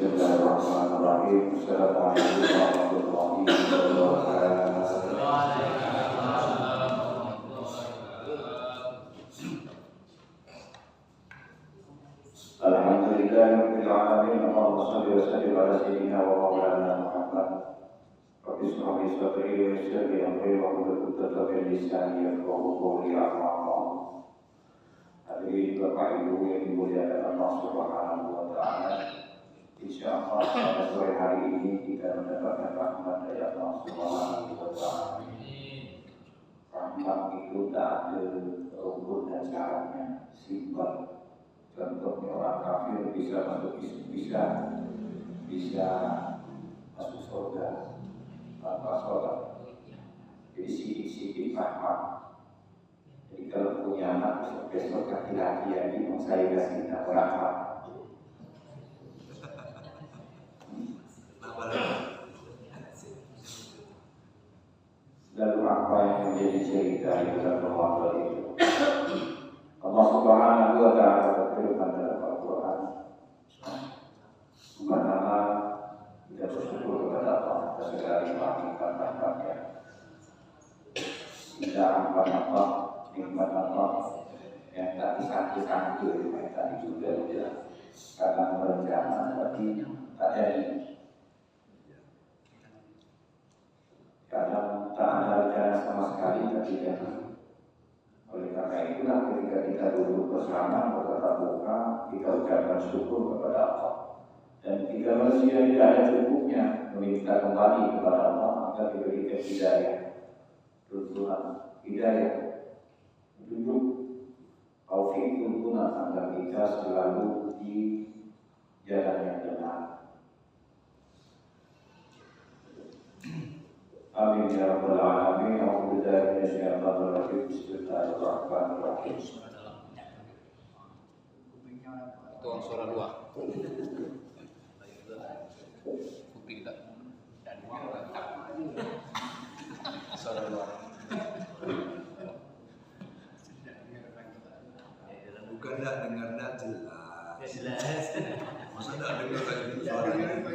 Bismillahirrahmanirrahim. Assalamualaikum warahmatullahi wabarakatuh. Alhamdulillahirabbil alamin. Allahumma shalli wa sallim ala sayyidina wa maulana Muhammad. Rabbi shrah li sadri wa yassir li amri wahlul 'uqdatam min lisani yafqahu qawli. Hadirin Bapak Ibu yang dimuliakan Allah Subhanahu wa taala. Insyaallah pada sore hari ini kita mendapatkan rahmat dari Allah Subhanahu wa taala. Rahmat itu tak ada ukur dan caranya, simpel. Contohnya orang kafir bisa masuk bisa masuk surga tanpa sholat. Jadi sidik-sidik rahmat. Jadi kalau punya anak besok laki-laki ini saya kasih nama rahmat. Lalu apa yang menjadi cerita di dalam Ramadan itu? Allah Subhanahu wa taala berfirman dalam Al-Qur'an, "Subhanallah, kita bersyukur kepada Allah atas segala nikmat-nikmat-Nya. Kita akan Allah nikmat Allah yang tak disangka-sangka yang tadi juga bilang karena berencana tapi tak jadi. Kadang tak ada rencana sama sekali tapi jadi. Oleh karena itulah ketika kita duduk bersama bertatap muka, kita ucapkan syukur kepada Allah. Dan jika manusia tidak ada cukupnya meminta kembali kepada Allah, maka diberikan hidayah, tuntunan hidayah, tunjuk taufik tuntunan agar kita selalu di jalan yang benar. Amin ya rabbal alamin. A'udzubillahi minasyaitonir rajim. Bismillahirrahmanirrahim. Tuang suara dua. Kuping tak. Dan suara dua. Bukan tak dengar tak jelas. Masa tak dengar lagi suaranya.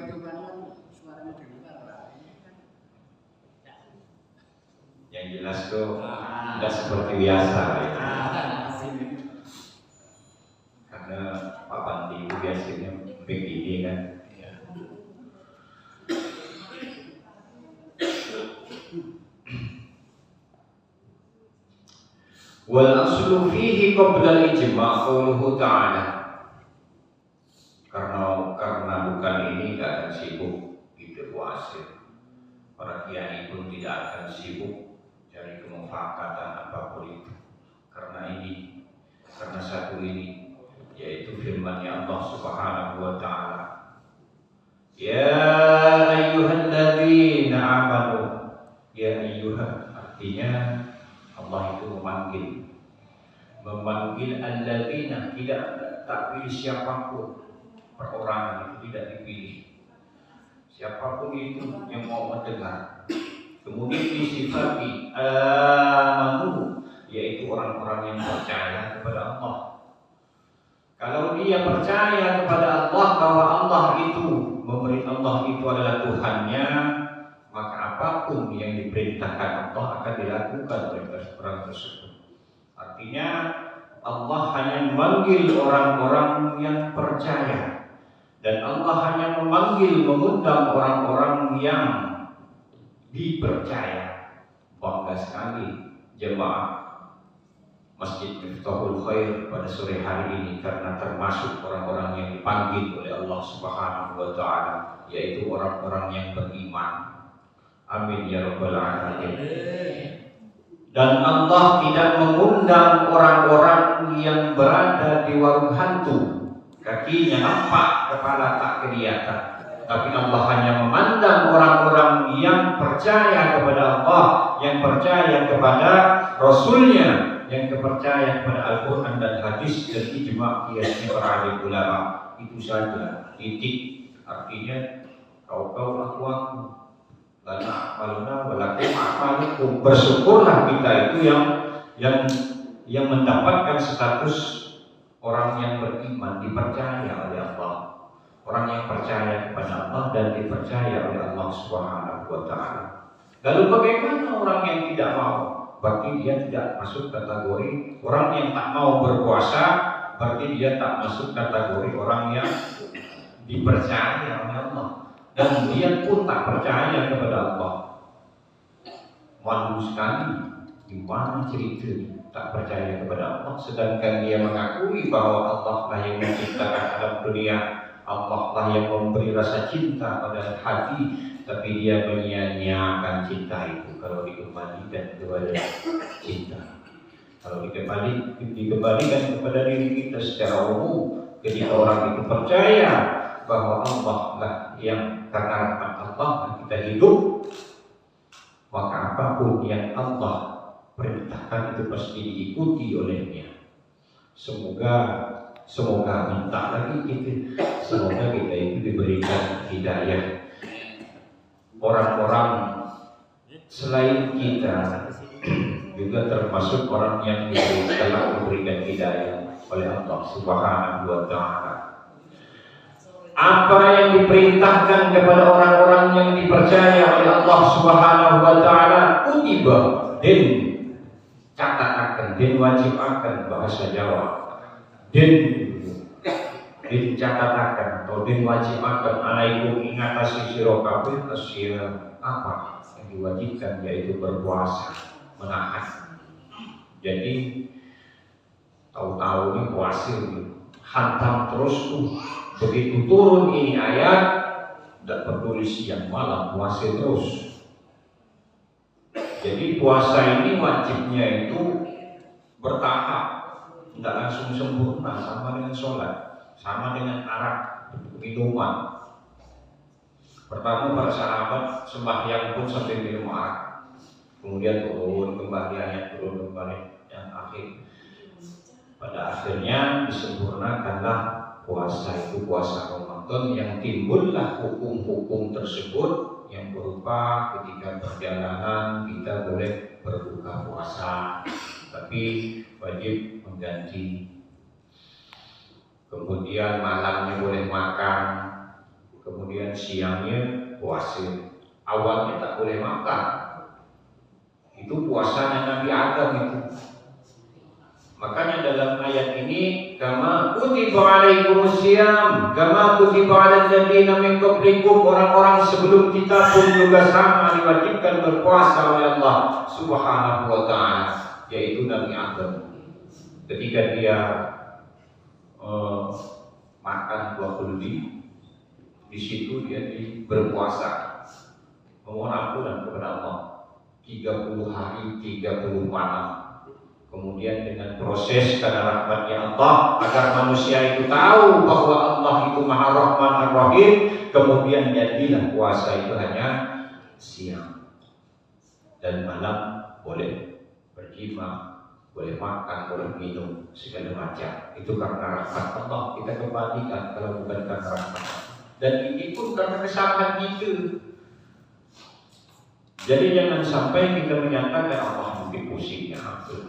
Yang jelas tuh tidak seperti biasa ya. Karena Pak Bandi itu biasanya begini kan. Wal aslu fihi qabla al-ijma' qawluhu ta'ala. Karena bukan ini tidak akan sibuk itu wasil. Para kiai pun tidak akan sibuk dari kemufakatan apapun itu karena satu ini yaitu firman-Nya Allah Subhanahu wa taala, ya ayyuhalladzina amanu, ya ayyuhan, artinya Allah itu memanggil alladzina, tak pilih siapapun, perorangan itu tidak dipilih, siapapun itu yang mau mendengar. Kemudian disifati amanu, yaitu orang-orang yang percaya kepada Allah. Kalau dia percaya kepada Allah bahwa Allah itu adalah Tuhannya, maka apapun yang diperintahkan Allah akan dilakukan oleh orang tersebut. Artinya Allah hanya memanggil orang-orang yang percaya, dan Allah hanya mengundang orang-orang yang dipercaya. Bangga sekali jemaah Masjid Miftahul Khair pada sore hari ini karena termasuk orang-orang yang dipanggil oleh Allah Subhanahu wa taala, yaitu orang-orang yang beriman. Amin ya rabbal alamin. Dan Allah tidak mengundang orang-orang yang berada di warung hantu, kakinya nampak, kepala tak kelihatan. Tapi Allah hanya memandang orang-orang yang percaya kepada Allah, yang percaya kepada Rasulnya, yang percaya kepada Al-Quran dan hadis dan ijma' kiasnya para alim ulama. Itu saja, titik. Artinya kau aku lana amaluna walakum amalukum. Bersyukurlah kita itu yang mendapatkan status orang yang beriman, dipercaya oleh Allah. orang yang percaya kepada Allah dan dipercaya oleh Allah Subhanahu wa Ta'ala. Lalu bagaimana orang yang tidak mau? Berarti dia tidak masuk kategori orang yang tak mau berpuasa, berarti dia tak masuk kategori orang yang dipercaya oleh Allah. Dan dia pun tak percaya kepada Allah. Malu sekali, gimana ceritanya tak percaya kepada Allah, sedangkan dia mengakui bahwa Allah lah yang menciptakan alam dunia, Allah lah yang memberi rasa cinta pada hati, tapi dia menyia-nyiakan cinta itu kalau dikembalikan kepada cinta. Kalau dikembalikan kepada diri kita secara umum, ketika orang itu percaya bahwa Allah lah yang karena rahmat Allah kita hidup, maka apapun yang Allah perintahkan itu pasti diikuti olehnya. Semoga minta lagi kita, semoga kita itu diberikan hidayah. Orang-orang selain kita juga termasuk orang yang telah diberikan hidayah oleh Allah Subhanahu wa Ta'ala. Apa yang diperintahkan kepada orang-orang yang dipercaya oleh Allah Subhanahu wa Ta'ala, kutiba dan catatakan, dan wajibakan bahasa Jawa, dan dicatatakan atau dan wajibakan alaikum ingatasi sira kabeh asyira apa yang diwajibkan, yaitu berpuasa, menahan. Jadi tahu-tahu ini puasa hantam terus tuh, begitu turun ini ayat tidak peduli siang malam puasa terus. Jadi puasa ini wajibnya itu bertahap, tidak langsung sempurna, sama dengan sholat, sama dengan arak, minuman. Pertama para sahabat sembahyang pun sampai minum arak, kemudian turun kembali ayat, turun kembali, yang akhir pada akhirnya disempurnakanlah puasa itu, puasa Ramadan, yang timbullah hukum-hukum tersebut yang berupa ketika perjalanan kita boleh berbuka puasa, tapi wajib mengganti. Kemudian malamnya boleh makan, kemudian siangnya puasa. Awalnya tak boleh makan, itu puasanya Nabi Adam itu. Makanya dalam ayat ini, kama kutiba alaikumus syiyam, kama kutiba alal ladzina min qablikum, orang-orang sebelum kita pun juga sama diwajibkan berpuasa oleh Allah Subhanahu wa Ta'ala, yaitu Nabi Adam. Ketika dia makan buah kuldi, di situ dia berpuasa, memohon ampunan kepada Allah 30 hari 30 malam. Kemudian dengan proses karena rahmatnya Allah agar manusia itu tahu bahwa Allah itu Maha Rahman Ar-Rahim, kemudian jadilah puasa itu hanya siang dan malam boleh berjima, boleh makan, boleh minum segala macam. Itu karena rahmat Allah, kita kembalikan kalau bukan karena rahmat. Dan ini pun karena kesalahan kita. Jadi jangan sampai kita menyatakan Allah mungkin pusingnya,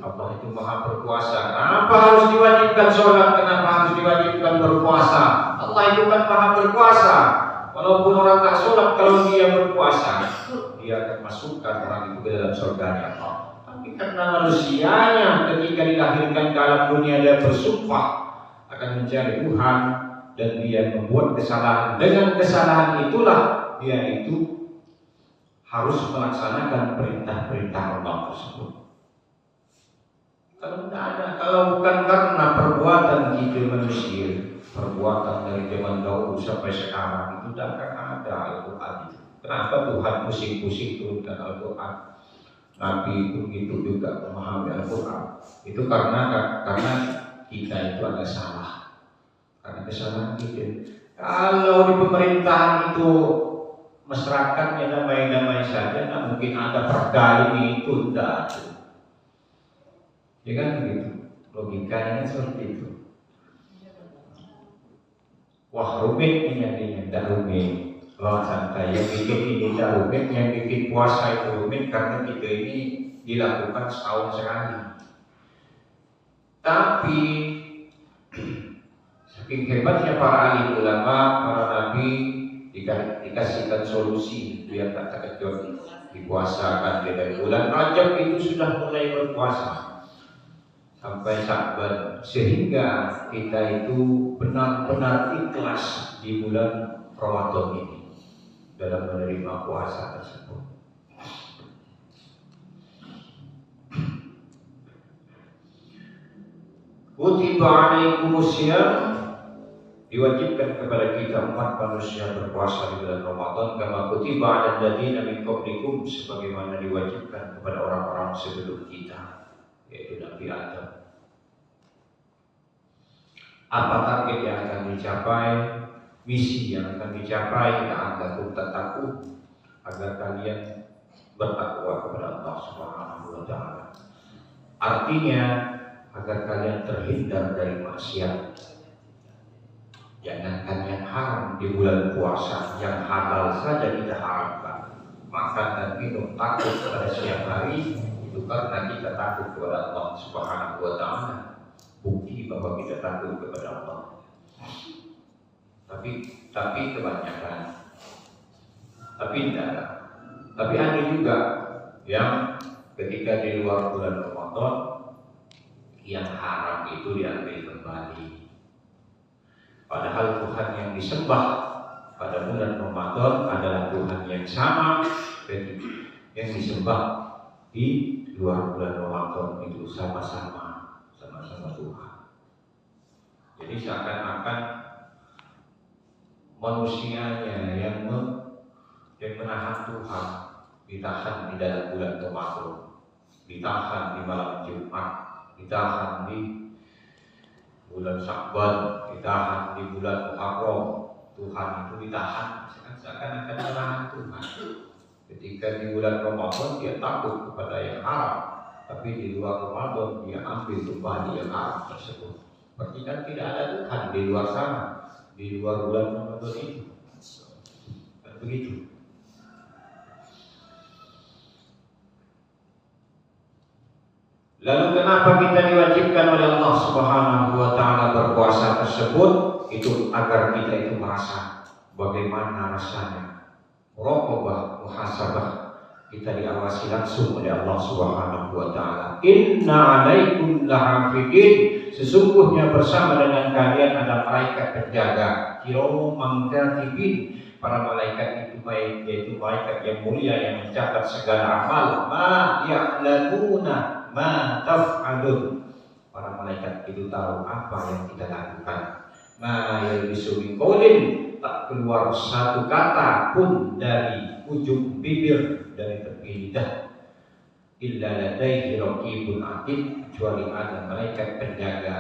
Allah itu Maha berkuasa, kenapa harus diwajibkan sholat, kenapa harus diwajibkan berpuasa? Allah itu kan Maha berkuasa. Walaupun orang tak sholat, kalau dia berpuasa, dia akan masukkan orang itu ke dalam surganya Allah. Tapi karena manusianya ketika dilahirkan ke alam dunia, dia bersumpah akan mencari Tuhan dan dia membuat kesalahan. Dengan kesalahan itulah dia itu harus melaksanakan perintah-perintah Allah tersebut. Kalau tidak ada, kalau bukan karena perbuatan kita manusia, perbuatan dari zaman dahulu sampai sekarang, itu tidak akan ada Al-Quran. Kenapa Tuhan pusing-pusing turunkan Al-Quran? Nabi itu juga memahami Al-Quran. Itu karena kita itu ada salah, karena kesalahan kita. Kalau di pemerintahan itu masyarakatnya damai-damai saja, tak mungkin ada perda ini itu, tidak ada. Ya kan begitu, logikanya seperti itu. Wah rumit ini jadinya, tidak rumit. Kalau santai, yang bikin ini tidak rumit, yang bikin puasa itu rumit karena kita ini dilakukan setahun sekali. Tapi Saking hebatnya para ahli ulama, para nabi dikasihkan solusi biar tak terkejut. Dipuasakan dari bulan Rajab itu sudah mulai berpuasa sampai Sya'ban, sehingga kita itu benar-benar ikhlas di bulan Ramadan ini dalam menerima puasa tersebut. Kutiba alaikumusiyam, diwajibkan kepada kita umat manusia berpuasa di bulan Ramadan kama kutiba alal ladzina min qablikum, sebagaimana diwajibkan kepada orang-orang sebelum kita, yaitu Nabi Adam. Apa target yang akan dicapai, misi yang akan dicapai, la'allakum tattaqun, agar kalian bertakwa kepada Allah Subhanahu wa taala. Artinya agar kalian terhindar dari maksiat. Jangankan yang haram di bulan puasa, yang halal saja kita haramkan. Makan dan minum takut pada siang hari itu karena kita takut kepada Allah Subhanahu wa taala. Bukti bahwa kita takut kepada Allah. Tapi kebanyakan. Tapi ada juga yang ketika di luar bulan Ramadan yang haram itu diambil kembali. Padahal Tuhan yang disembah pada bulan Ramadan adalah Tuhan yang sama yang disembah di luar bulan Ramadan, itu sama-sama Tuhan. Jadi seakan-akan manusianya yang menahan Tuhan ditahan di dalam bulan Ramadan, ditahan di malam Jumat, ditahan di bulan Sya'ban, ditahan di bulan Muharram. Tuhan itu ditahan, seakan-akan menahan Tuhan. Ketika di bulan Ramadan dia takut kepada yang haram, tapi di luar Ramadan dia ambil kembali yang haram tersebut. Berarti kan tidak ada Tuhan di luar sana, di luar bulan Ramadan itu. Dan begitu. Lalu kenapa kita diwajibkan oleh Allah Subhanahu wa taala berpuasa tersebut? Itu agar kita itu merasa bagaimana rasanya muraqabah, muhasabah, kita diawasi langsung oleh Allah Subhanahu wa taala. Inna 'alaikum lahafidin, sesungguhnya bersama dengan kalian ada malaikat penjaga, kiraman katibin. Para malaikat itu baik, yaitu malaikat yang mulia yang mencatat segala amal. Ma ya'lamuna ma taf'alun. Para malaikat itu tahu apa yang kita lakukan. Ma yalbisu min qaulin, tak keluar satu kata pun dari ujung bibir, dari tepi lidah, illa ladaihi raqibun atid, kecuali ada malaikat penjaga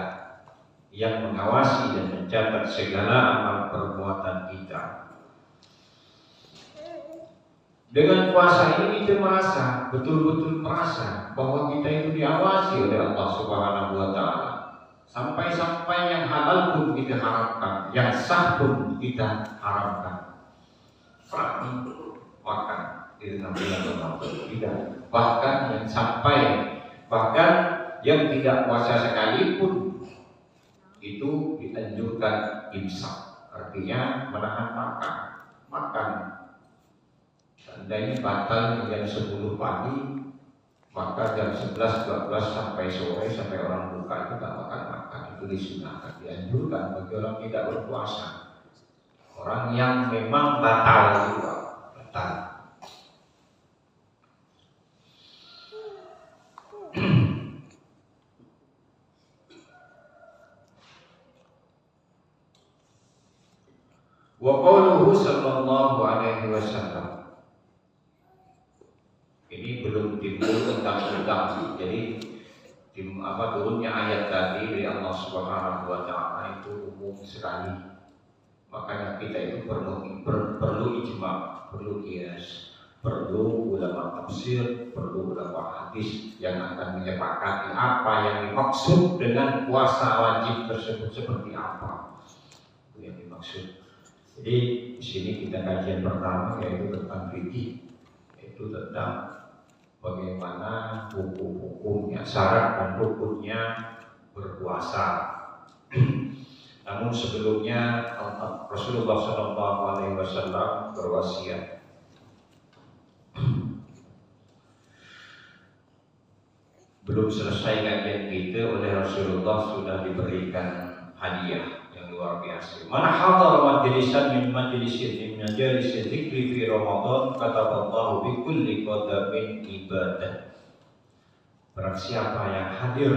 yang mengawasi dan mencatat segala amal perbuatan kita. Dengan puasa ini kita merasa, betul-betul merasa bahwa kita itu diawasi oleh Allah Subhanahu wa taala. Sampai-sampai yang halal pun kita haramkan, yang sah pun kita haramkan. Berarti makan di dalam bulan Ramadan tidak. Bahkan yang tidak puasa sekalipun itu dianjurkan imsak, artinya menahan makan. Seandainya batal jam 10 pagi, maka jam 11, 12 sampai sore, sampai orang buka itu tak makan, itu disunahkan, dianjurkan bagi orang tidak berpuasa. Orang yang memang batal juga, batal. Wa qauluhu sallallahu alaihi wasallam. Ini belum timbul undang-undang, jadi turunnya ayat tadi dari Allah Subhanahu wa taala itu umum sekali. Makanya kita itu perlu ijma, perlu qiyas, perlu ulama tafsir, perlu ulama hadis yang akan menyepakati apa yang dimaksud dengan puasa wajib tersebut seperti apa. Itu yang dimaksud. Jadi di sini kita kajian pertama yaitu tentang fikih, yaitu tentang bagaimana hukum-hukumnya, syarat dan rukunnya berpuasa. Namun sebelumnya Rasulullah SAW berwasiat, belum selesai kajian kita oleh Rasulullah sudah diberikan hadiah yang luar biasa. Man hadara majlisan min majalis dzikri fi Ramadan kataballahu bi kulli qadamin ibadah. Barang siapa yang hadir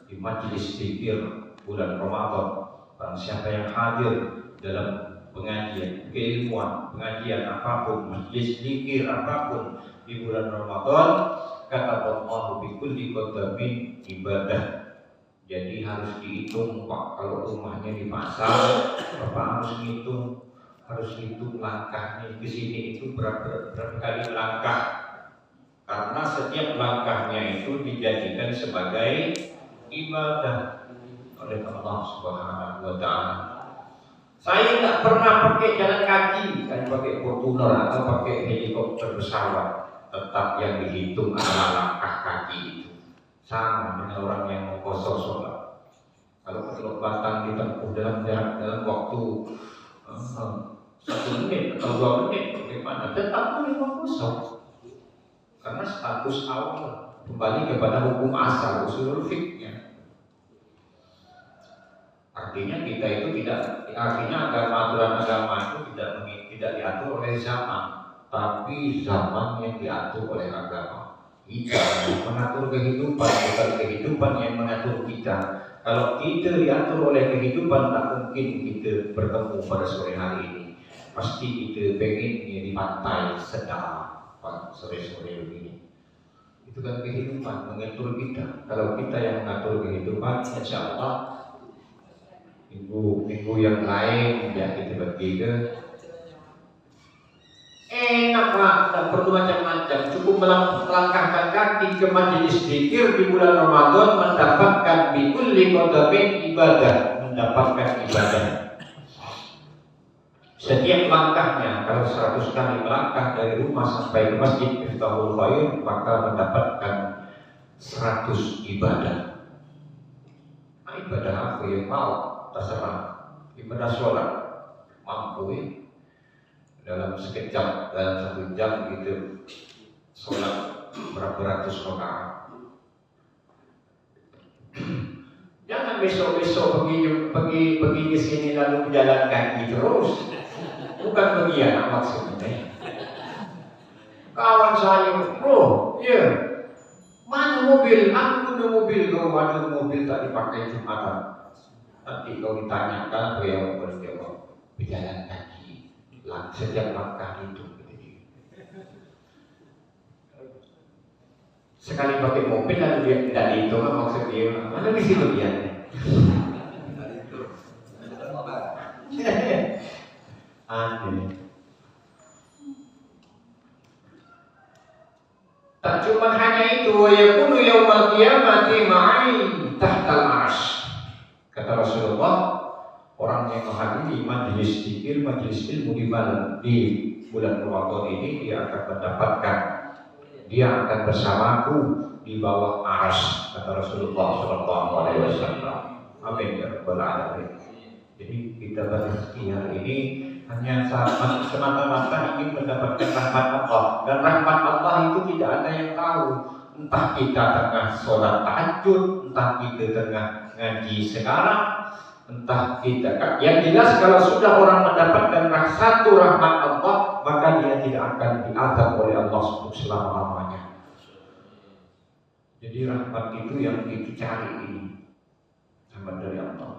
di majelis zikir bulan Ramadan, barang siapa yang hadir dalam pengajian keilmuan, pengajian apapun, majelis zikir apapun di bulan Ramadan, kata Allah bi kulli qadamin ibadah. Jadi harus dihitung Pak, kalau rumahnya di pasar, Bapak harus hitung langkahnya ke sini itu berapa kali langkah. Karena setiap langkahnya itu dijadikan sebagai ibadah oleh Allah Subhanahu wa taala. Saya tidak pernah pakai jalan kaki, saya pakai Fortuner atau pakai helikopter pesawat. Tetap yang dihitung adalah langkah kaki itu. Sama dengan orang yang mau qashar sholat. Kalau ke Batang ditempuh dalam waktu 1 menit atau 2 menit, bagaimana? Tetap boleh qashar. Karena status awal kembali kepada hukum asal usul fikihnya. Artinya kita itu aturan agama itu tidak diatur oleh zaman, tapi zaman yang diatur oleh agama. Kita yang mengatur kehidupan, bukan kehidupan yang mengatur kita. Kalau kita diatur oleh kehidupan, tak mungkin kita bertemu pada sore hari ini. Pasti kita pengennya di pantai sedang sore-sore begini. Itu kan kehidupan mengatur kita. Kalau kita yang mengatur kehidupan, insya Allah minggu yang lain ya kita bertiga enak Pak, tak perlu macam-macam, cukup melangkahkan kaki ke majelis zikir di bulan Ramadan, mendapatkan bikulli qadamin ibadah, mendapatkan ibadah. Setiap langkahnya, kalau 100 kali melangkah dari rumah sampai ke masjid Miftahul Khair, maka mendapatkan 100 ibadah. Nah, ibadah apa yang mau? Terserah. Ibadah sholat mampu ya. Dalam sekejap, dalam 1 jam gitu sholat berapa ratus rakaat. Jangan besok-besok pergi ke sini lalu berjalan kaki terus. Bukan bagian maksudnya. Kawan saya, bro, ya, mana mobil? Aku punya mobil, kalau ada mobil tak dipakai Jumatan. Nanti kau ditanyakan, ya boleh jawab. Berjalan kaki, setiap langkah itu. Sekali pakai mobil lalu dia tidak dihitung maksudnya. Mana di situ dia? Tak cuma hanya itu, yakunu yaumal qiyamati ma'i tahtal arsy. Kata Rasulullah, orang yang menghadiri majelis zikir, majelis ilmu di bulan Ramadan ini, dia akan bersamaku di bawah arsy, kata Rasulullah SAW. Amin ya rabbal alamin. Jadi kita berrezeki hari ini hanya semata-mata ingin mendapatkan rahmat Allah, dan rahmat Allah itu tidak ada yang tahu. Entah kita tengah sholat tahajud, entah kita tengah ngaji sekarang, entah kita. Yang jelas kalau sudah orang mendapatkan satu rahmat Allah, maka dia tidak akan diazab oleh Allah selama-lamanya. Jadi rahmat itu yang kita cari ini, rahmat dari Allah.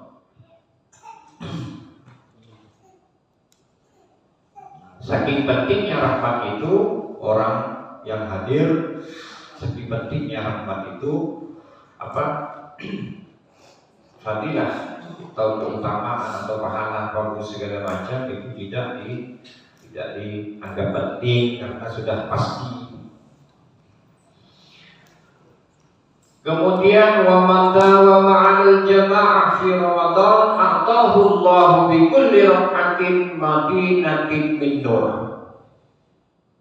Saking pentingnya rahmat itu, orang yang hadir, saking pentingnya rahmat itu fadilah atau keutamaan atau pahala bagus segala macam itu tidak dianggap penting karena sudah pasti. Kemudian wa man dawama 'alal jama'ah fi Ramadan a'tahu Allah bi kulli rak'atin madinatin min nur.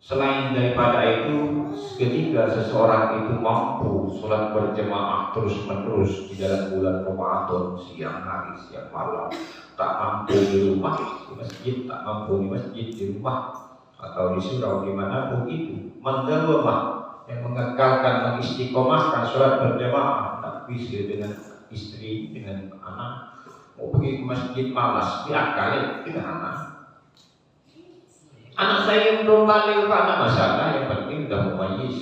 Selain daripada itu, ketika seseorang itu mampu sholat berjamaah terus-menerus di dalam bulan Ramadan, siang hari, siang malam, tak mampu di rumah di masjid, tak mampu di masjid di rumah atau di surau dimanapun itu, mendawamah yang mengekalkan, mengistiqomahkan sholat berjamaah, tak bisa dengan istri, dengan anak, mau pergi ke masjid malas, diakali dengan anak. Anak saya yang belum balik, anak masalah, yang penting sudah mumayyiz.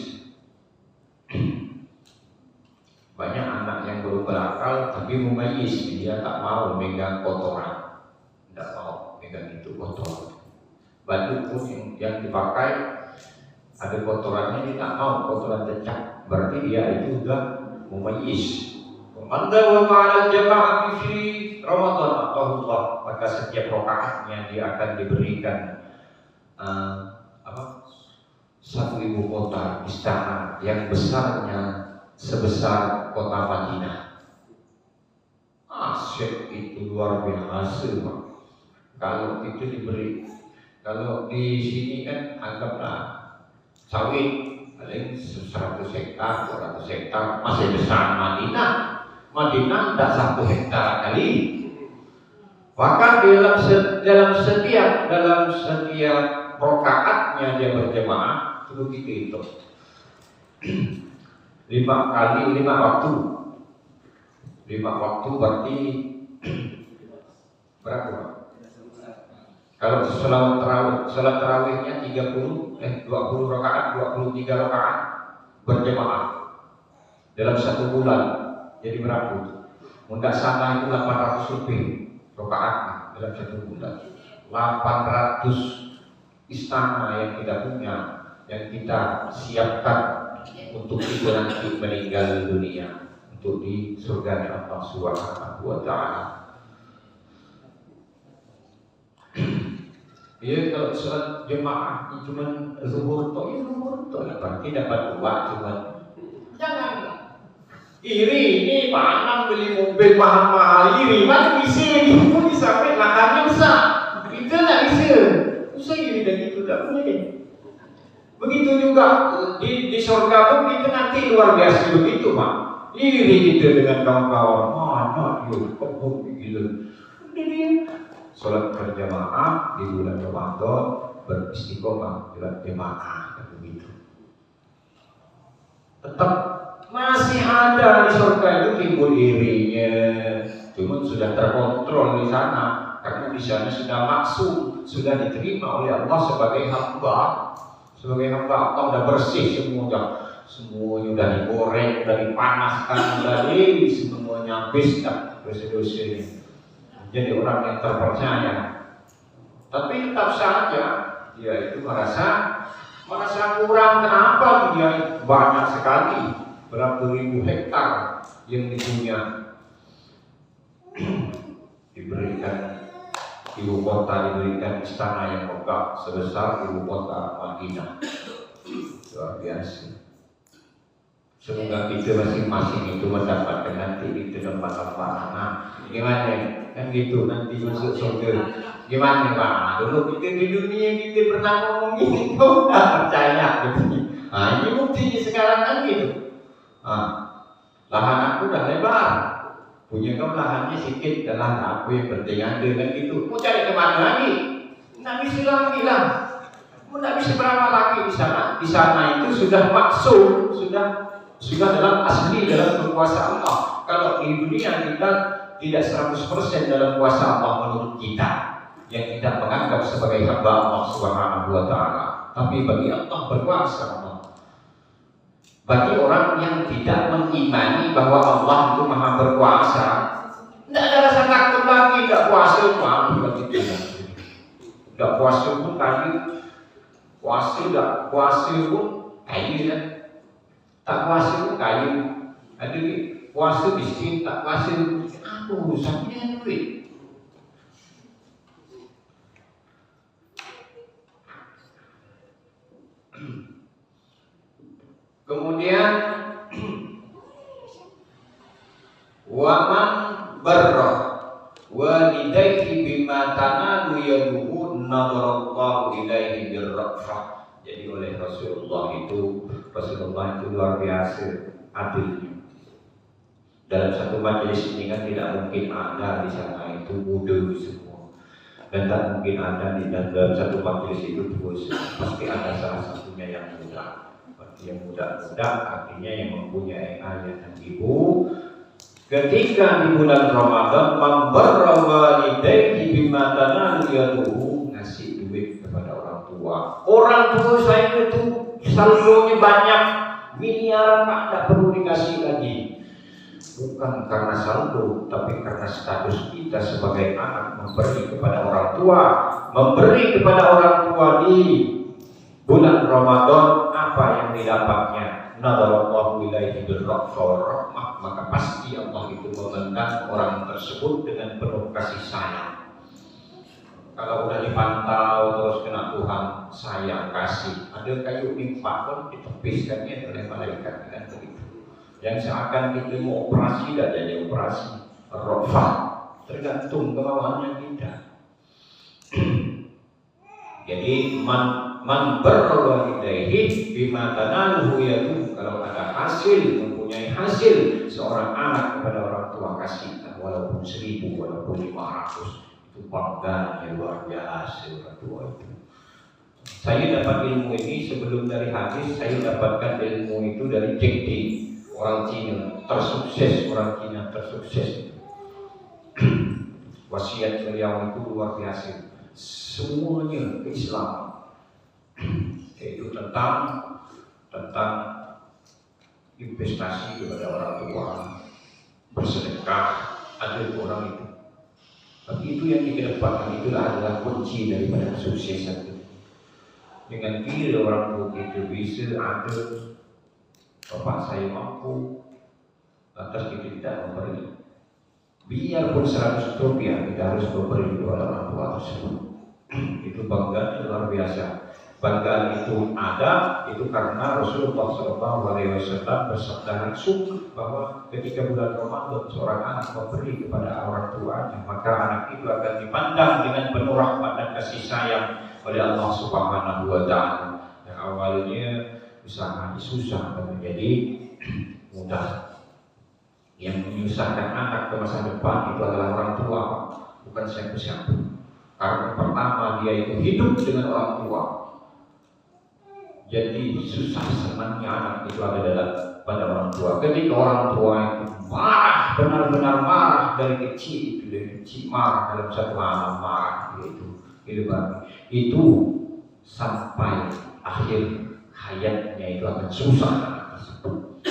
Banyak anak yang belum berakal tapi mumayyiz, dia tak mau megang kotoran, tidak mau megang itu kotoran. Baju pun yang dipakai ada kotorannya, dia tak mau, kotoran cecak, berarti dia itu sudah mumayyiz. Anda wa ma'al jamaah fi Ramadan Allah, maka setiap rakaatnya dia akan diberikan 1.000 kota istana yang besarnya sebesar kota Madinah. Asyik itu luar biasa, Pak. Kalau itu diberi, kalau di sini kan anggaplah sawit paling 100 hektar, 200 hektar, masih besar Madinah. Madinah tidak 1 hektar kali. Bahkan dalam setiap rakaatnya dia berjamaah itu begitu itu 5 waktu. 5 waktu berarti berapa? Kalau salat tarawihnya 20 rakaat, 23 rakaat berjamaah dalam 1 bulan, jadi berapa? Mudah sama itu 800 lebih rakaat dalam 1 bulan. 800 istana yang kita punya, yang kita siapkan untuk kita nanti meninggal dunia, untuk di surga Allah Subhanahu wa Ta'ala. Ya, kalau sholat jemaah cuma zuhur toh, berarti dapat uang cuma. Jangan iri ini Pak Anam beli mobil mahal-mahal, iri mana bisa ini pun sampai lahannya besar, itu nggak bisa. Usah iri dan itu tak boleh. Begitu juga di surga pun itu nanti luar biasa begitu, Pak. Iri kita dengan kawan-kawan, mana yuk, kok begitu. Ini sholat berjamaah di bulan Ramadan, beristiqomah sholat jamaah begitu. Tetap masih ada di surga itu timbul irinya, cuma sudah terkontrol di sana. Karena di sana sudah maksum, sudah diterima oleh Allah sebagai hamba. Sebagai hamba Allah sudah bersih semuanya sudah digoreng, sudah dipanaskan, semuanya habis dah dosa-dosanya. Jadi orang yang terpercaya. Tapi tetap saja dia itu merasa kurang. Kenapa? Dia banyak sekali, berapa ribu hektar yang dipunya, diberikan ibu kota, diberikan istana yang megah sebesar ibu kota Madinah. Luar biasa. Semoga kita masing-masing itu mendapatkan nanti di tempat-tempat. Nah, gimana? Kan gitu nanti masuk surga. Gimana Pak? Dulu kita di dunia kita pernah ngomong gitu, nggak percaya gitu. Nah, ini buktinya sekarang kan gitu. Nah, lahan aku udah lebar. Punya kau lahannya sedikit, dan lahan aku yang penting ada kan gitu. Mau cari kemana lagi? Nggak bisa lagi lah. Mau nggak bisa berapa lagi di sana? Di sana itu sudah maksud, sudah dalam asli dalam kuasa Allah. Kalau di dunia kita tidak 100% dalam kuasa Allah menurut kita, yang kita menganggap sebagai hamba Allah Subhanahu wa Ta'ala. Tapi bagi Allah berkuasa Allah. Bagi orang yang tidak mengimani bahwa Allah itu maha berkuasa, tidak ada rasa takut lagi. Tidak puasa tidak puasa pun kayu, puasa pun kayu kan, tak puasa pun kayu. Ada puasa miskin, tak puasa apa urusannya duit. Kemudian waman barra walidayhi bima tanalu yaduhu nadarallahu ilaihi birrafah Jadi oleh Rasulullah itu luar biasa adilnya. Dalam satu majelis ini kan tidak mungkin ada di sana itu muda semua, dan tak mungkin ada di dalam satu majelis itu terus. Pasti ada salah satunya yang muda. Yang muda-muda artinya yang mempunyai ayah dan ibu. Ketika di bulan Ramadan memberra walidayhi bima tanalu yaduhu, ngasih duit kepada orang tua. Orang tua saya itu saldonya banyak, miliaran, Pak, tidak perlu dikasih lagi. Bukan karena saldo, tapi karena status kita sebagai anak memberi kepada orang tua. Memberi kepada orang tua di bulan Ramadan, apa yang didapatnya? Nadarallahu ilaihi birra'fa wa rahmah, maka pasti Allah itu memandang orang tersebut dengan penuh kasih sayang. Kalau udah dipantau terus kena Tuhan sayang kasih, ada kayu limpah pun ditepiskannya oleh malaikat kan begitu. Yang seakan kita mau operasi tidak jadi operasi. Rafa tergantung kemauannya kita. Jadi man berwalidayhi bima tanaluhu yadu, kalau ada hasil, mempunyai hasil seorang anak kepada orang tua kasih, walaupun 1000, walaupun 500, itu bangganya luar biasa orang tua itu. Saya dapat ilmu ini sebelum dari hadis, saya dapatkan ilmu itu dari Jack D, orang Cina tersukses, wasiat beliau itu luar biasa, semuanya keislaman, yaitu tentang investasi kepada orang tua, bersedekah, ada orang itu. Tapi itu yang dikedepankan, itulah adalah kunci daripada kesuksesan itu. Dengan kira orang tua itu bisa ada, bapak saya mampu, atas kita tidak memberi. Biarpun 100 rupiah kita harus memberi kepada orang tua tersebut. Itu bangga luar biasa. Banggaan itu ada, itu karena Rasulullah SAW bersabda langsung bahwa ketika bulan Ramadan seorang anak memberi kepada orang tuanya, maka anak itu akan dipandang dengan penuh rahmat dan kasih sayang oleh Allah Subhanahu wa Ta'ala. Yang awalnya usaha susah dan menjadi mudah. Yang menyusahkan anak ke masa depan itu adalah orang tua, bukan siapa-siapa. Karena pertama dia itu hidup dengan orang tua. Jadi susah senangnya anak itu ada pada orang tua. Ketika orang tua itu marah, benar-benar marah dari kecil, marah dalam satu malam marah itu sampai akhir hayatnya itu akan susah anak tersebut.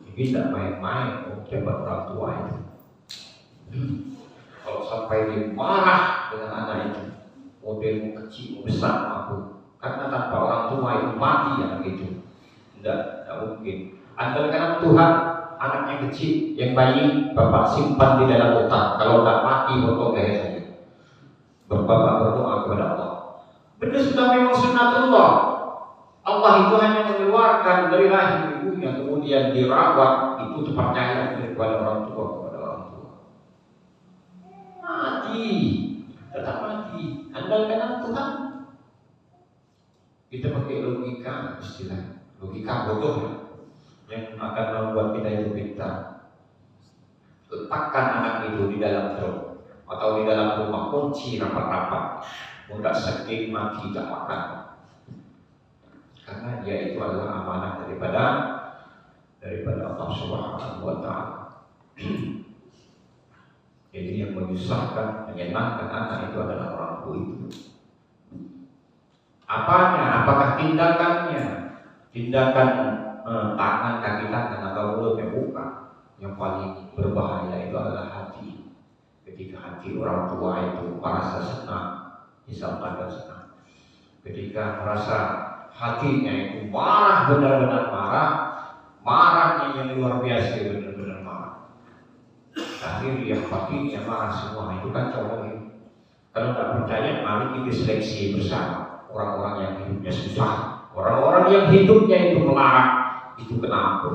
Jadi tidak main-main jabat orang tua itu. Kalau sampai dia marah dengan anak itu, model kecil, besar maupun, karena tanpa orang tua itu mati anak itu, tidak mungkin. Andalkan Tuhan, anak yang kecil, yang bayi, bapak simpan di dalam otak. Kalau tak mati, potong leher saja. Bapak berdoa kepada Allah. Benda sudah memang sunnatullah. Allah itu hanya mengeluarkan dari rahim ibunya, kemudian dirawat, itu terpercaya kepada orang tua, mati, tetap mati. Andalkan Tuhan. Kita pakai logika, istilah logika bodoh yang akan membuat kita itu pintar. Letakkan anak itu di dalam truk atau di dalam rumah, kunci rapat-rapat, mudah sakit mati tak makan. Karena dia itu adalah amanah daripada Allah Subhanahu wa Ta'ala. Jadi yang menyusahkan, menyenangkan anak itu adalah orang tua itu. Apanya? Apakah tindakannya? Tindakan tangan, kaki tangan atau mulutnya? Bukan. Yang paling berbahaya itu adalah hati. Ketika hati orang tua itu merasa senang, misalkan senang. Ketika merasa hatinya itu marah, benar-benar marah, marahnya yang luar biasa, benar-benar marah. Akhirnya yang hatinya marah semua, itu kan colongnya. Kalau tak percaya, mari kita seleksi bersama orang-orang yang hidupnya susah, orang-orang yang hidupnya itu melarat, itu kenapa?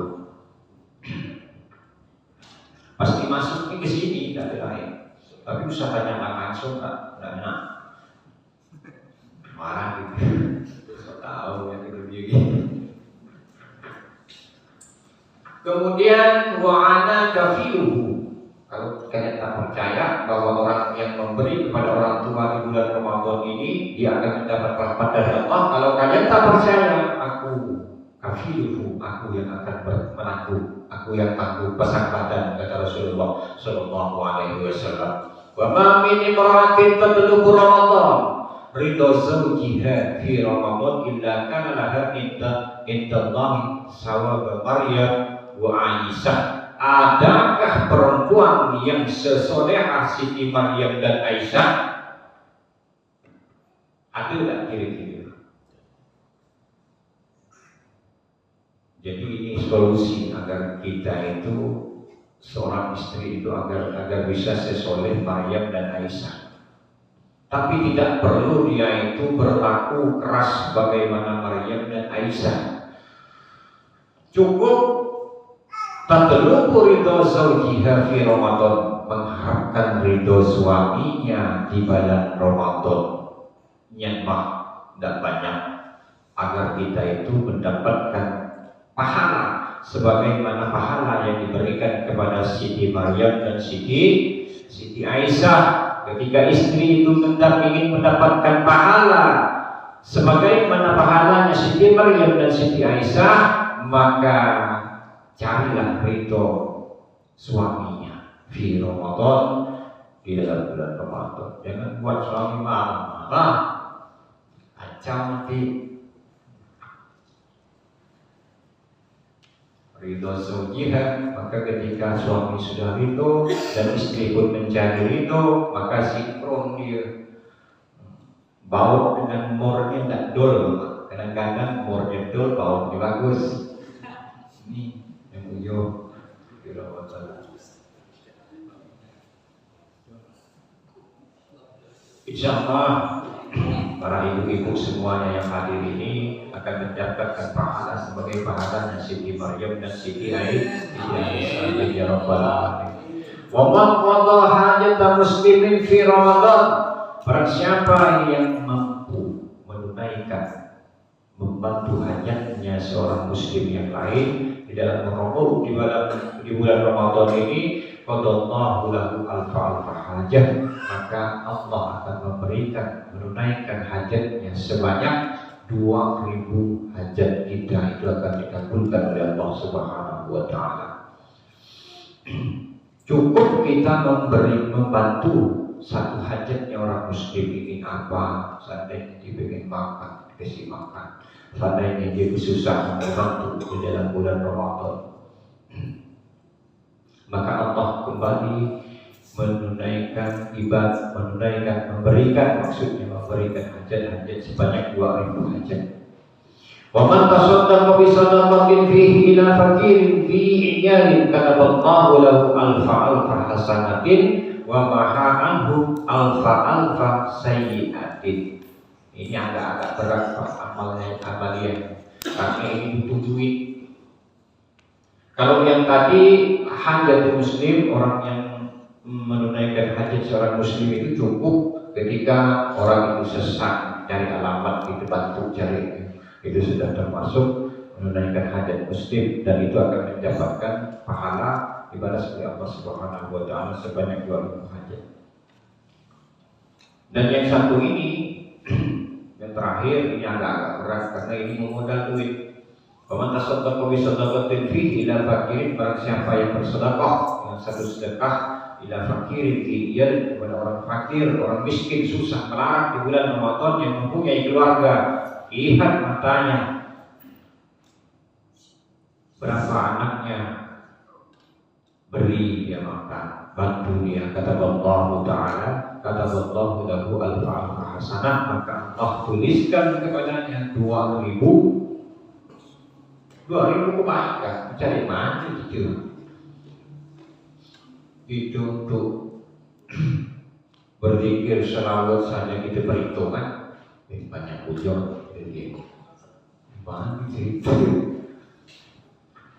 Pasti masuknya ke sini, tidak lain. Tapi usahanya tak langsung, tak enak. Marah gitu. Kemudian wa ana kafiluhu. Kalau kalian tak percaya bahwa orang yang memberi kepada orang tua di bulan Ramadan ini dia akan mendapat rahmat dari Allah, kalau kalian tak percaya, aku kafiluhu, aku yang akan menanggung, aku yang tangguh pesan badan, kata Rasulullah Sallallahu Alaihi Wasallam. Wa ma min imra'atin tatlubur Ramadan ridha zawjiha fi Ramadan illa kana laha indallahi sawab Maryam wa Aisyah. Adakah perempuan yang sesolehah Siti Maryam dan Aisyah? Ada tak kira-kira? Jadi ini solusi agar kita itu, seorang istri itu agar bisa sesoleh Maryam dan Aisyah. Tapi tidak perlu dia itu berlaku keras bagaimana Maryam dan Aisyah. Cukup tatlubu ridho zawjiha fi Ramadan, mengharapkan ridho suaminya di bulan Ramadan. Nyembah dan banyak agar kita itu mendapatkan pahala sebagaimana pahala yang diberikan kepada Siti Maryam dan Siti Aisyah. Ketika istri itu tetap ingin mendapatkan pahala sebagaimana pahalanya Siti Maryam dan Siti Aisyah, maka carilah ridho suaminya fi Ramadan, di dalam bulan Ramadan. Jangan buat suami marah-marah, acam nanti. Ridho zawjiha, maka ketika suami sudah ridho dan istri pun mencari ridho, maka sinkron dia. Baut dengan mornya tak dol. Kadang-kadang mornya dol, bautnya bagus. Ini yo, insyaallah para ibu-ibu semuanya yang hadir ini akan mendapatkan pahala sebagai pahalanya Siti Maryam dan Siti Aisyah ya rabbal alamin. Wa man qada hajata muslimin fi Ramadan, barang siapa yang mampu menunaikan, membantu hajatnya seorang muslim yang lain di dalam di bulan Ramadan ini, qadallahu lahu alfa hajah, maka Allah akan menunaikan hajatnya sebanyak 2000 hajat kita, itu akan dikabulkan oleh Allah Subhanahu wa taala. Cukup kita membantu satu hajatnya orang muslim ingin apa, seandainya dia ingin makan, dikasih makan. Seandainya dia susah membantu di dalam bulan Ramadan, maka Allah kembali menunaikan ibadah, memberikan hajat sebanyak 2000 hajat. Wa man tasaddaqa bi sadaqatin fihi ila fakirin fi iyalin kataballahu lahu alfa hasanatin wa maha anhu alfa sayyi'atin. Ini agak berat Pak amalnya, karena ini butuh duit. Kalau yang tadi hajat muslim, orang yang menunaikan hajat seorang muslim itu cukup ketika orang itu sesat, cari alamat itu, bantu cari, itu sudah termasuk menunaikan hajat muslim, dan itu akan mendapatkan pahala ibadah oleh Allah Subhanahu wa taala sebanyak 2000 hajat. Dan yang satu ini yang terakhir ini agak berat karena ini memodal duit. Paman tasaddaqa bi sadaqatin fihi ila fakirin, barang siapa yang bersedekah dengan satu sedekah ila fakirin fi iyal, kepada orang fakir, orang miskin, susah, melarat di bulan Ramadan, yang mempunyai keluarga, lihat matanya berapa anaknya, beri dia makan, bantu dia. Kata Allah Ta'ala, kata Allah lahu alfa hasanah, maka Allah tuliskan kepadanya 2000 kebaikan. Cari mana itu? Itu untuk berzikir selawat saja kita perhitungan banyak ujung. Mana itu?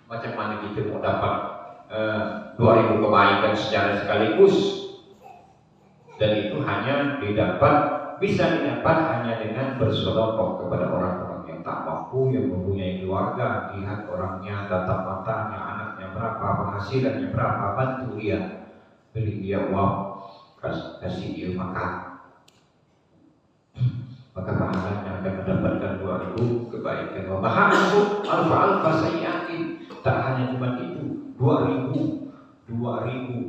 Macam mana kita mau dapat 2000 kebaikan secara sekaligus? Dan itu hanya bisa didapat hanya dengan bersedekah kepada orang-orang yang tak mampu, yang mempunyai keluarga. Lihat orangnya, tatap matanya, anaknya berapa, penghasilannya berapa, bantu dia, beri dia uang, kasih dia makan, maka pahalanya akan mendapatkan 2.000 kebaikan. Wa baha'u alfa sayyi'atin, tak hanya cuma itu, 2.000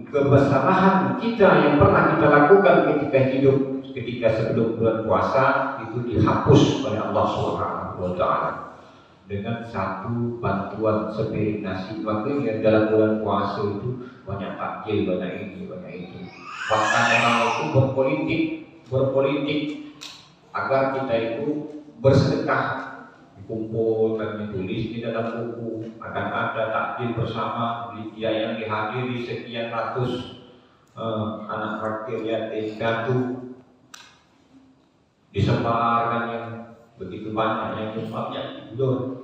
kesalahan kita yang pernah kita lakukan ketika hidup, ketika sebelum bulan puasa itu dihapus oleh Allah Subhanahu wa Ta'ala dengan satu bantuan sepiring nasi. Makanya dalam bulan puasa itu banyak takjil, banyak ini, banyak itu. Bahkan orang itu berpolitik agar kita itu bersedekah, dikumpulkan, ditulis di dalam buku, akan ada takjil bersama yang dihadiri sekian ratus anak fakir yatim piatu, disebarkan yang begitu banyak, yang jumlahnya tidur.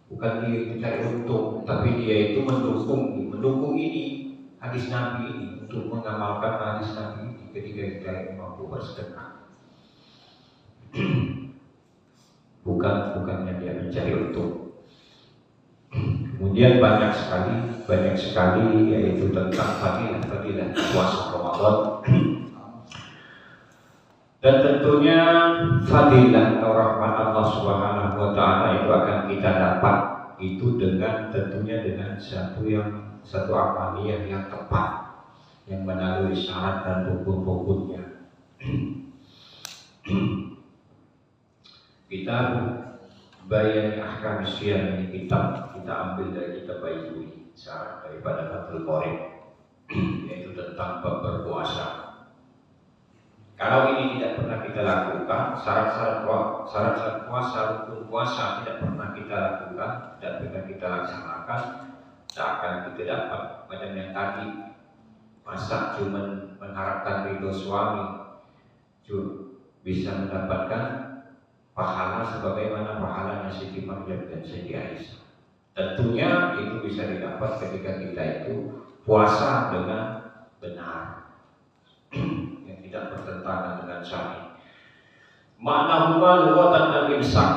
Bukan dia mencari untung, tapi dia itu mendukung ini hadis Nabi ini, untuk mengamalkan hadis Nabi ini ketika kita mampu bersedekah. Bukannya dia mencari untung. Kemudian banyak sekali yaitu tentang fadilah puasa Ramadan. Dan tentunya fadilah rahmat Allah Subhanahu wa Ta'ala itu akan kita dapat itu tentunya dengan satu amaliyah yang tepat, yang melalui syarat dan rukun-rukunnya. Kita Bayani Ahkam Siyam ini kita ambil dari kitab Bayyuni, syarat daripada Fathul Qorib, yaitu tentang bab berpuasa. Kalau ini tidak pernah kita lakukan, syarat-syarat puasa, rukun puasa tidak pernah kita lakukan, tidak pernah kita laksanakan, tak akan kita dapat. Macam yang tadi, masa cuma mengharapkan ridho suami, bisa mendapatkan pahala sebagaimana pahalanya Siti Maryam dan Siti Aisyah. Tentunya itu bisa didapat ketika kita itu puasa dengan benar, yang tidak bertentangan dengan syar'i. Makna huma lughatan al-imsak.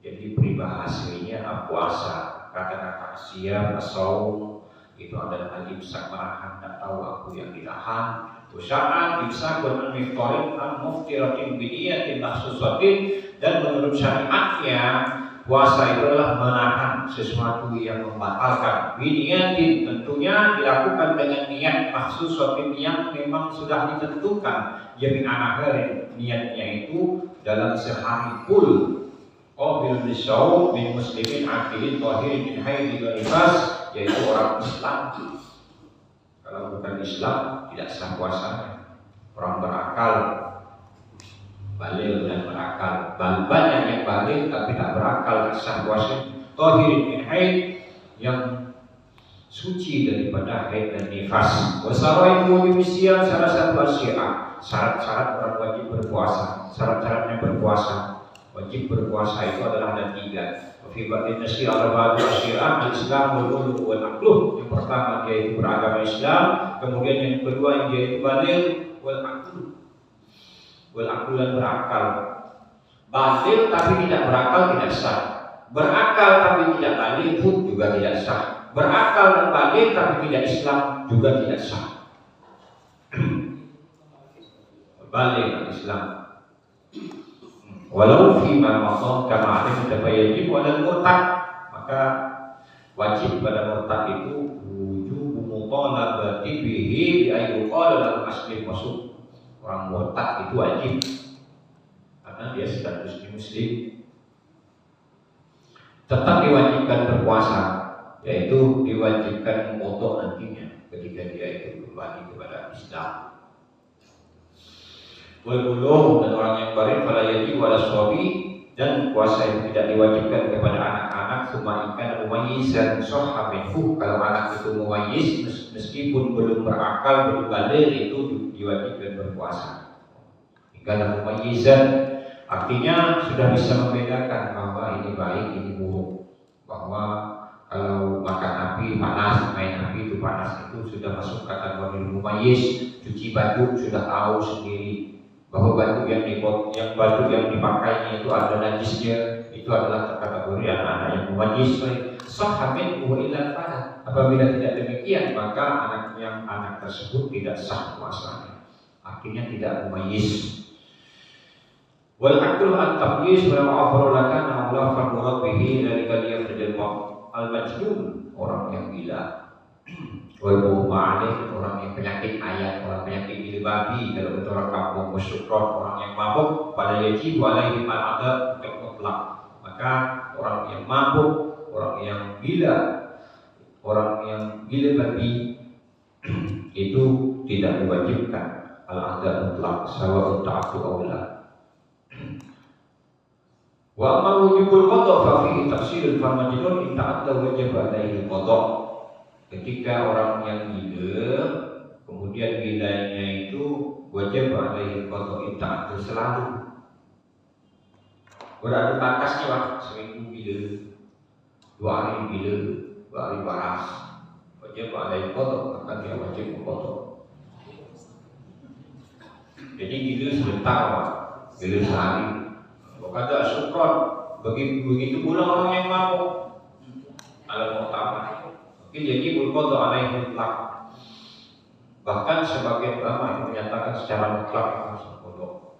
Jadi peribahasanya puasa, kata-kata siyam, as-shaum itu adalah al-imsak, menahan, tidak tahu apa yang ditahan. Usahaan imsakun al-miftarin al-muftiratin biniyatin mahsusatin, dan menurut syariatnya puasa itu adalah menahan sesuatu yang membatalkan. Biniyatin tentunya dilakukan dengan niat mahsusatin yang memang sudah ditentukan. Jadi anak niatnya itu dalam sehari full. Qabil bisyawm min muslimin aqilin tahirin min haidhi wa nifas, yaitu orang Islam. Kalau bukan Islam tidak sah puasanya. Orang berakal, baligh dan berakal, banyak yang baligh tapi tak berakal, tak sah puasanya. Tahirin min haid, yang suci daripada haid dan nifas. Wasaraitu bimisiyam, salah satu asy'ah, syarat-syarat orang wajib berpuasa. Syarat-syaratnya berpuasa, wajib berpuasa itu adalah ada 3. Fi batin nasi al-ba'du asy'ah, al-islam wal ulum wal aqluh. Yang pertama dia itu beragama Islam, kemudian yang kedua dia itu baligh wal aqluh. Wal aqluh dan berakal. Baligh tapi tidak berakal tidak sah. Berakal tapi tidak baligh pun juga tidak sah. Berakal dan baligh tapi tidak Islam juga tidak sah. Baligh Islam. Walau fi Ramadan kama ada tabayyun wal murtad, maka wajib pada murtad itu wujub mutalabati bihi bi ayu qala lahu aslim masuk. Orang murtad itu wajib karena dia statusnya muslim, tetap diwajibkan berpuasa, yaitu diwajibkan qada nantinya ketika dia itu kembali kepada Islam. Wal-bulugh, dan orang yang baligh fala yajib wala shabi, dan puasa yang tidak diwajibkan kepada anak-anak summa ikan mumayyizan sahha minhu. Kalau anak itu mumayyiz meskipun belum berakal, belum baligh, itu diwajibkan berpuasa. Ikan mumayyizan artinya sudah bisa membedakan bahwa ini baik, ini buruk, bahwa kalau makan api panas, main api itu panas, itu sudah masuk kategori mumayyiz. Cuci baju sudah tahu sendiri bahwa baju yang dipakainya itu ada najisnya, itu adalah kategori anak-anak yang mumayyiz. sahha minhu illa al-farad. Apabila tidak demikian, maka anak tersebut tidak sah puasanya. Artinya tidak mumayyiz. Wal aqlu at-tamyiz wa ma'afara lakana Allah fa murabbihi dzalika liyafridil al-majnun, orang yang gila. Wal mu'alif, orang yang penyakit ayat, orang penyakit gila babi, kalau kata orang kampung musyukron, orang yang mabuk, pada yajib alaihi al-adab mutlak. Maka orang yang mabuk, orang yang gila babi itu tidak diwajibkan al-adab mutlak, sawa'un ta'atu awla. Wa amma wujubul qada fa fihi tafsilul famajnun in ta'adda wajib alaihi qada. Ketika orang yang gila, kemudian gilanya itu wajib alaihi qada in ta'adda selalu. Berada batasnya Pak, seminggu gila, 2 hari gila, 2 hari waras, wajib alaihi qada, maka dia wajib qada. Jadi gila sebentar Pak, gila sehari. Kata syukron, begitu pula orang yang mabuk al-mu'tamad. Jadi qada alaihi mutlak. Bahkan sebagian ulama yang menyatakan secara mutlak harus qada.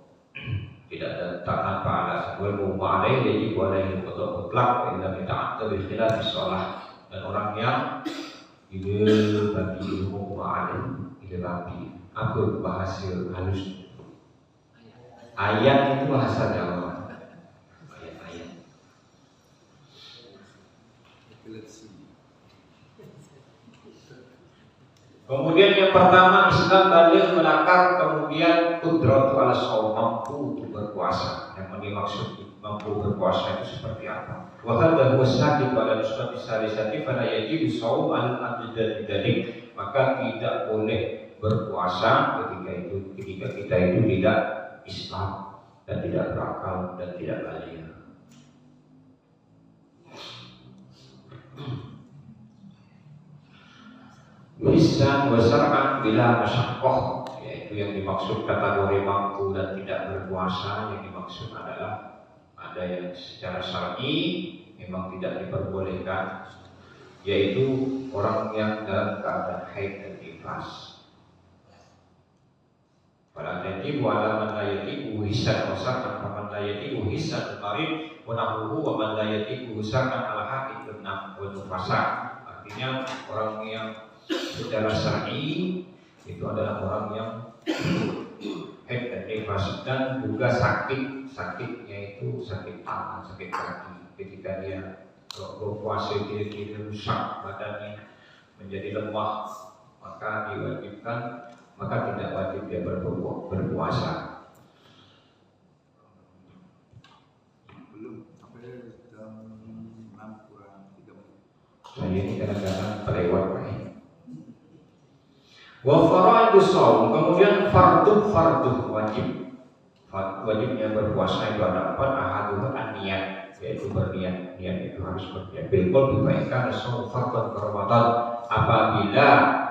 Tidak ada tanpa alasan. Wal mu'alai jadi alaihi qada mutlak illa bita'atta bi khilaf shalah. Dan orang yang ide bagi mu'alai, ide bagi apa bahasa halus? Ayat itu bahasa Jawa. Kemudian yang pertama, Islam dalil melakar, kemudian qudratu ala shaum, mampu untuk berpuasa. Yang dimaksud mampu berpuasa itu seperti apa? Wa hadza huwa sakit pada nusrat salisati fala yajibu shaum al-adad dzalik. Maka tidak boleh berpuasa ketika kita itu tidak Islam dan tidak berakal dan tidak baligh. Lisan wa syar'an bila masyaqqah, yaitu yang dimaksud kategori mampu dan tidak berpuasa. Yang dimaksud adalah ada yang secara syar'i memang tidak diperbolehkan, yaitu orang yang dalam keadaan haid dan nifas. Pada yatibu ala man la yatibu hisan wa syar'an wa man la yatibu hisan marid wa nahruhu wa man la yatibu syar'an ala haid wa nufasa. Artinya orang yang secara syar'i itu adalah orang yang haid dan nifas dan juga sakitnya itu sakit tangan, sakit kaki. Ketika dia berpuasa dia rusak badannya menjadi lemah, maka diwajibkan, maka tidak wajib dia berpuasa. Belum sampai jam 6 kurang 3 menit. Saya ini kadang-kadang terlewat Pak. Wa faraidus shaum, kemudian fardu wajibnya berpuasa itu ada 4. Ahaduha an-niyat, yaitu berniat. Niat itu harus berniat. Bil qalbi fa in kana shaum fardhan Ramadan, apabila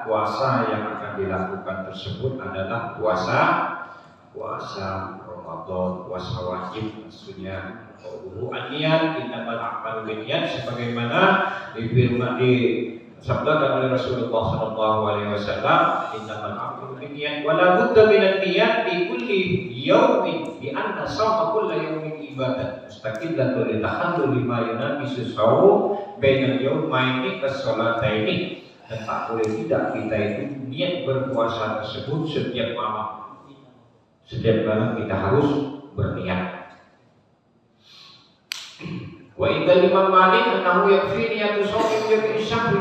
puasa yang akan dilakukan tersebut adalah puasa Ramadan, puasa wajib. Maksudnya qauluhu an-niyat innamal a'malu binniyat, sebagaimana di sabda dari Rasulullah sallallahu alaihi wasallam, innamal a'malu binniyat wa la budda minan niyat fi kulli yawmin bi anna shawma kulli yawmin ibadah mustaqillatan li tahallul lima yunafisu shaum bainal yawmaini kas-salataini. Dan tak boleh tidak kita itu niat berpuasa tersebut setiap malam. Setiap malam kita harus berniat. Wa inda Imam Malik annahu yakfi niyatu shaum fi syahri.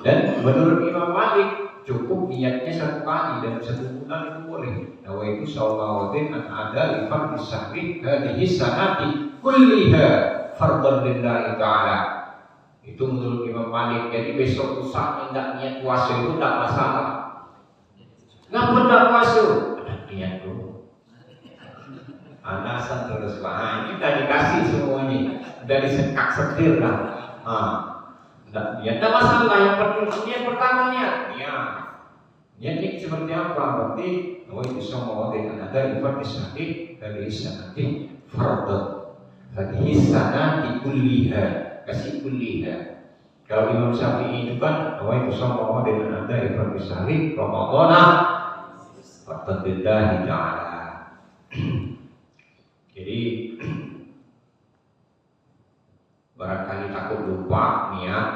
Dan menurut Imam Malik cukup niatnya 1 kali dalam 1 bulan itu boleh. Wa itu shawatin an ada li fardhi syahri hadhihi sanati kulliha fardhan lillahi ta'ala. Itu menurut Imam Malik. Jadi besok lusa tidak niat puasa itu tidak masalah. Ngapa tidak puasa? Ada niat dulu. Alasan terus Pak. Ini sudah dikasih semuanya. Sudah disekak setir lah. Tidak masalah. Yang penting niat pertama niat. Niatnya seperti apa? Berarti itu semua dengan ada ifat disahih dari sanati fardhu. Hadhihi sanati kulliha, kasih kulliha. Kalau Imam Syafi'i itu kan nawaitu shauma dengan ada ifrad bisari Ramadana faqadillahi ta'ala. Jadi barangkali takut lupa niat,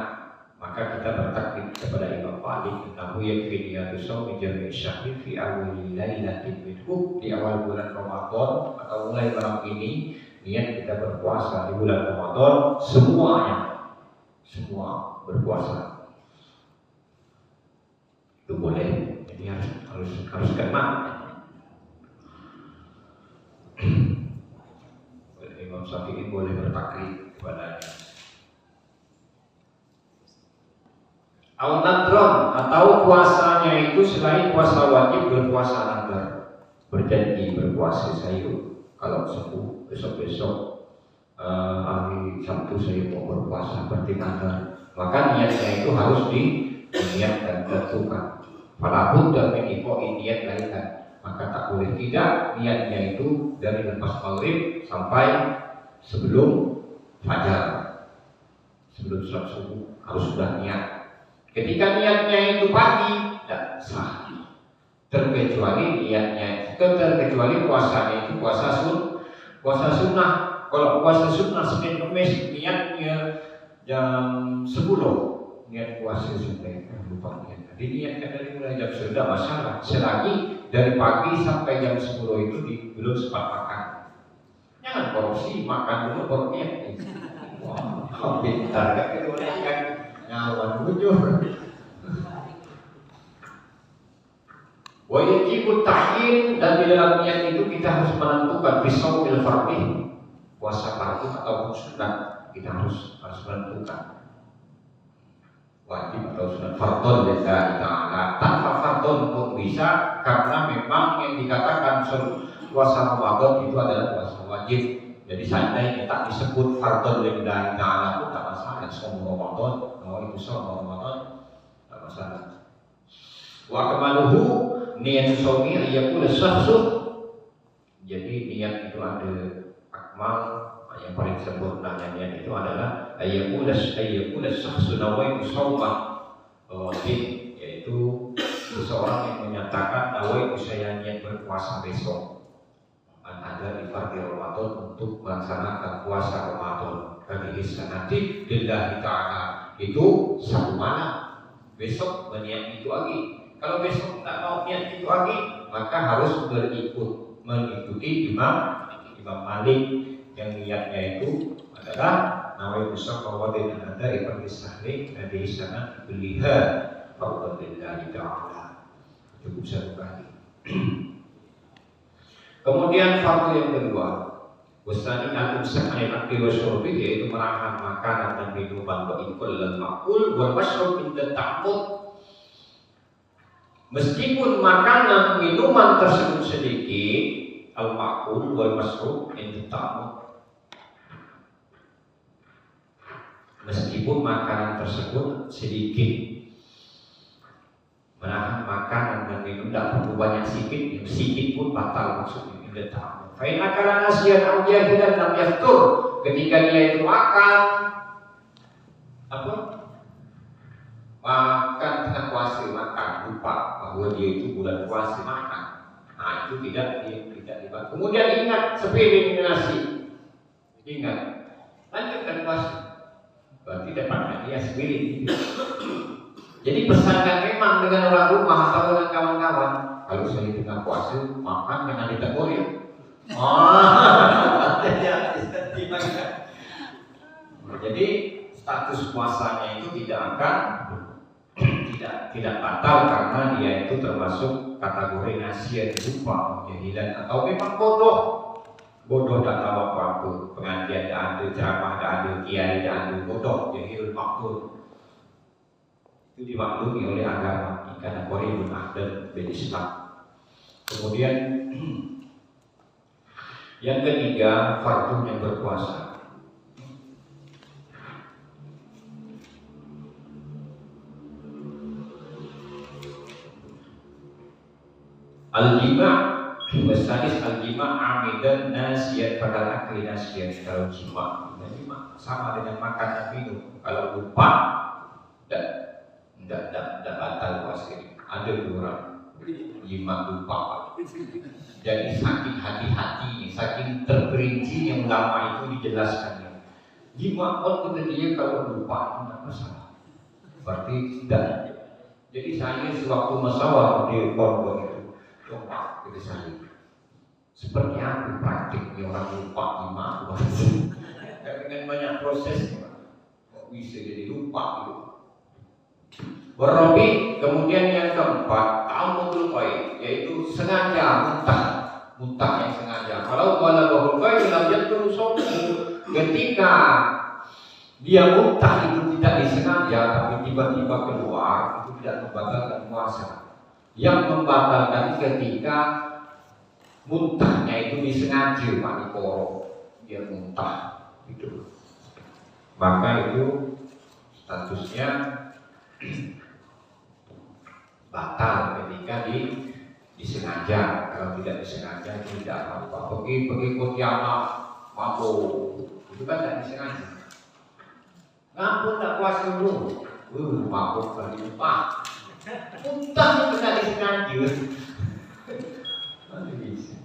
maka kita bertaklid kepada Imam Malik tentang yakfi niyatu shaumi jami' syahri fi awwali lailatin minhu, di awal bulan Ramadan atau mulai malam ini niat kita berpuasa di bulan Ramadan semuanya, semua berpuasa. Itu boleh. Jadi harus kena. Imam Syafi'i boleh bertaklid kepadanya. Al-nadron atau puasanya itu selain puasa wajib berpuasa nadar, berjanji berpuasa sayur. Kalau sembuh besok-besok hari Sabtu saya mau berpuasa berarti nadar, maka niatnya itu harus diniatkan tentukan. Walaupun dan mengikoi niat lainkan, maka tak boleh tidak niatnya itu dari lepas maghrib sampai sebelum fajar, sebelum sholat subuh harus sudah niat. Ketika niatnya itu pagi, tidak sah. Terkecuali puasanya itu puasa sunnah. Kalau puasa sunnah Senin Kamis niatnya jam 10, niat puasa sunnah lupa niat. Jadi niatkan dari mulai jam 10 tidak masalah. Selagi dari pagi sampai jam 10 itu belum sempat makan. Jangan korupsi, makan dulu baru niat. Wah, pintar kan? Nyawan bujur. Wajib tahyin, dan di dalam niat itu kita harus menentukan bisaumil fardhi, puasa fardu atau sunnah, kita harus menentukan wajib atau sunnah. Fardhon lillahi ta'ala, tanpa fardhon pun bisa, karena memang yang dikatakan puasa Ramadan itu adalah puasa wajib. Jadi seandainya tak disebut fardhon lillahi ta'ala pun tak masalah. Shaum Ramadan, itu shaum Ramadan tak masalah. Wa kamaluhu niat shaumi ayyakul sahsu. Jadi niat itu ada akmal, yang paling sempurna niat itu adalah ayyakul sahsu nawaitu shauma wajib, yaitu seseorang yang menyatakan nawaitu saya niat berpuasa besok. Ada di fardhi Ramadan untuk melaksanakan puasa Ramadan. Kali sanati lillahi ta'ala, itu satu mana besok berniat itu lagi. Kalau besok tak mau niat itu lagi, maka harus mengikuti Imam Malik yang niatnya itu adalah nawaitu shauma dengan ada ifrad bisahri di sana beliha fardhu lillahi ta'ala. Cukup satu kali. Kemudian fardu yang kedua, wasani al-imsak anil akli wa syurbi, yaitu menahan makanan dan minuman wa ikul dan makul wal mashrub inda ta'mud. Meskipun makanan minuman tersebut sedikit, al-makul wal mashrub inda ta'mud, meskipun makanan tersebut sedikit, menahan makanan dan minum tidak perlu banyak, sedikit pun batal maksudnya. Fa'in akalan nasiyan au jahilan lam yaftur, ketika dia itu makan tengah puasa, makan lupa bahwa dia itu bulan puasa makan, nah itu tidak dibantu. Kemudian ingat sepiring nasi, ingat lanjutkan puasa, berarti dapatnya dia sepiring. Jadi pesankan memang dengan orang rumah atau dengan kawan-kawan, kalau saya tengah puasa makan jangan ditegur ya. Jadi status puasanya itu tidak akan tidak batal karena dia itu termasuk kategori nasihat lupa, jahilan, atau memang bodoh tak tahu apa-apa, pengajian tak ada, ceramah tak ada, kiai tak ada, bodoh, jahil makhluk. Itu dimaklumi oleh agama karena qaribun ahdan bil Islam. Kemudian yang ketiga, fardu yang berpuasa. Al-jima' wasadis al-jima' amidan nasiyan pada akli nasiyan. Kalau jima sama dengan makan dan minum. Kalau lupa Tidak batal puasa ini. Ada 2 orang lima lupa. Jadi saking hati-hatinya, saking terperincinya ulama itu dijelaskannya. 5 orang kata dia kalau lupa itu tidak masalah. Berarti tidak. Jadi saya sewaktu masalah di pondok itu, coba jadi saya. Seperti apa praktiknya orang lupa 5 waktu? Dengan banyak prosesnya, kok bisa jadi lupa gitu. Berabi, kemudian yang keempat, ta'ammudul qaid, yaitu sengaja muntah yang sengaja. Kalau balagul qaid lam yadkhulu shaum, ketika dia muntah itu tidak disengaja tapi tiba-tiba keluar, itu tidak membatalkan puasa. Yang membatalkan ketika muntahnya itu disengaja, Pak Niporo, dia muntah itu. Maka itu statusnya batal ketika disengaja. Kalau tidak disengaja itu tidak apa-apa. Pergi Pontianak mabuk, itu kan tidak disengaja. Ngapun tak puasa dulu, mabuk kali lupa. Muntah itu tidak disengaja. Nanti bisa.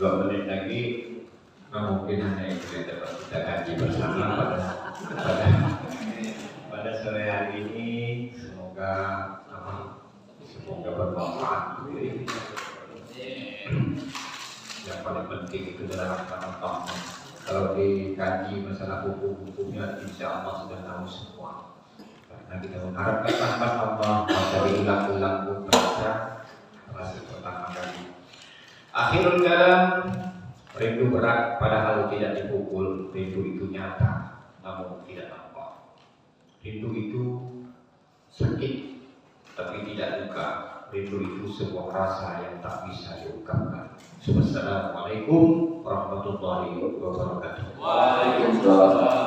Menit lagi, mungkin hanya itu yang dapat kita kaji bersama pada sore hari ini. Semoga bermanfaat. Yang paling penting itu adalah penonton. Kalau dikaji masalah hukum-hukumnya, insya Allah sudah tahu semua. Karena kita mengharapkan rahmat Allah, dari ulang-ulang pun terasa pertama kali. Akhirul kalam, rindu berat padahal tidak dipukul. Rindu itu nyata namun tidak nampak. Rindu itu sakit tapi tidak duka. Rindu itu sebuah rasa yang tak bisa diungkapkan. Assalamualaikum warahmatullahi wabarakatuh. Waalaikumsalam.